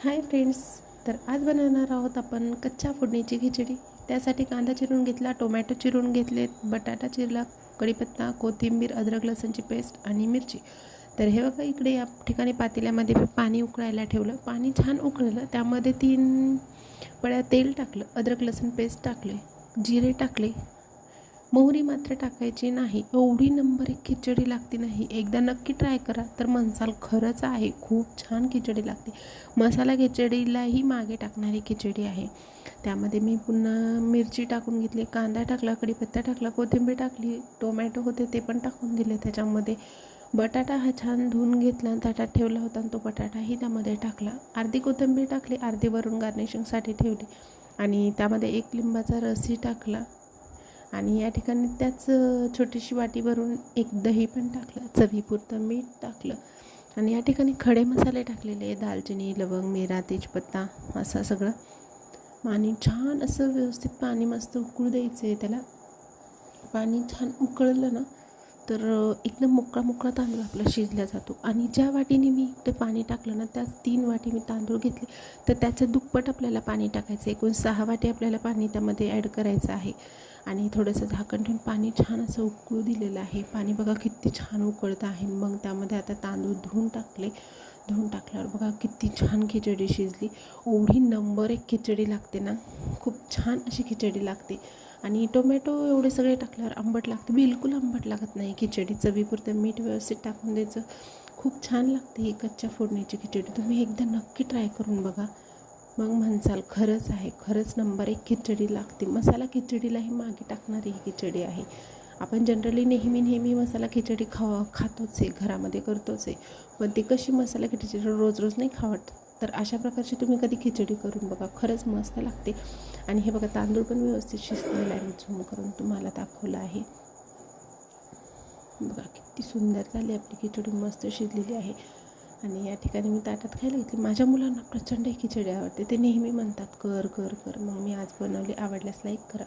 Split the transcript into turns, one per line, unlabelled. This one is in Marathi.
Hi friends. तर आज बनवणार आहोत आपण कच्च्या फोडणीची खिचडी. त्यासाठी कांदा चिरून घेतला, टोमॅटो चिरून घेतलेत, बटाटा चिरला, कढीपत्ता, कोथिंबीर, अद्रक लसूणची पेस्ट आणि मिरची. तर हे बघा, इकडे या ठिकाणी पातेल्यामध्ये मी पाणी उकळायला ठेवलं. पाणी छान उकळलं, त्यामध्ये 3 पळ्या तेल टाकलं, अद्रक लसूण पेस्ट टाकले, जिरे टाकले, मोहरी मात्र टाकायची नाही. एवढी नंबर 1 खिचडी लागते नाही, एकदा नक्की ट्राय करा तर म्हणसाल खरंच आहे, खूप छान खिचडी लागते. मसाला खिचडीलाही मागे टाकणारी खिचडी आहे. त्यामध्ये मी पुन्हा मिरची टाकून घेतली, कांदा टाकला, कढीपत्ता टाकला, कोथिंबीर टाकली, टोमॅटो होते ते पण टाकून दिले त्याच्यामध्ये. बटाटा हा छान धुवून घेतला, ताटात ठेवला होता आणि तो बटाटाही त्यामध्ये टाकला. अर्धी कोथिंबीर टाकली, अर्धी वरून गार्निशिंगसाठी ठेवली आणि त्यामध्ये 1 लिंबाचा रसही टाकला. आणि या ठिकाणी त्याच छोटीशी वाटी भरून 1 दही पण टाकलं, चवीपुरतं मीठ टाकलं आणि या ठिकाणी खडे मसाले टाकलेले, दालचिनी, लवंग, मिरा, तेजपत्ता असं सगळं. आणि छान असं व्यवस्थित पाणी मस्त उकळू द्यायचं आहे त्याला. पाणी छान उकळलं ना तर एकदम मोकळा तांदूळ आपला शिजला जातो. आणि ज्या वाटीने मी ते पाणी टाकलं ना, त्याच 3 वाटी मी तांदूळ घेतले, तर त्याचं दुप्पट आपल्याला पाणी टाकायचं आहे. एकूण 6 वाटी आपल्याला पाणी त्यामध्ये ॲड करायचं आहे. आणि थोडंसं झाकण ठेवून पाणी छान असं उकळू दिलेलं आहे. पाणी बघा किती छान उकळतं आहे. मग त्यामध्ये आता तांदूळ धुवून टाकले. धुवून टाकल्यावर बघा किती छान खिचडी शिजली. एवढी नंबर 1 खिचडी लागते ना, खूप छान अशी खिचडी लागते. आणि टोमॅटो एवढे सगळे टाकल्यावर आंबट लागते, बिलकुल आंबट लागत नाही खिचडी. चवीपुरतं मीठ व्यवस्थित टाकून द्यायचं. खूप छान लागते ही कच्च्या फोडणीची खिचडी. तुम्ही एकदा नक्की ट्राय करून बघा, मग म्हणसाल खरंच आहे, खरंच नंबर 1 खिचडी लागते. मसाला खिचडीलाही मागे टाकणारी ही खिचडी आहे. आपण जनरली नेहमी मसाला खिचडी खातोच आहे, घरामध्ये करतोच आहे. पण ती कशी मसाला खिचडी रोज नाही खावत. तर अशा प्रकारची तुम्ही कधी खिचडी करून बघा, खरंच मस्त लागते. आणि हे बघा, तांदूळ पण व्यवस्थित शिजलेला आहे. मी झूम करून तुम्हाला दाखवलं आहे. बघा किती सुंदर झाली आपली खिचडी, मस्त शिजलेली आहे. आणि या ठिकाणी मी ताटात खायला घेतली. माझ्या मुलांना प्रचंड खिचडी आवडते, ते नेहमी म्हणतात कर कर कर. मग मी आज बनवली. आवडल्यास लाईक करा.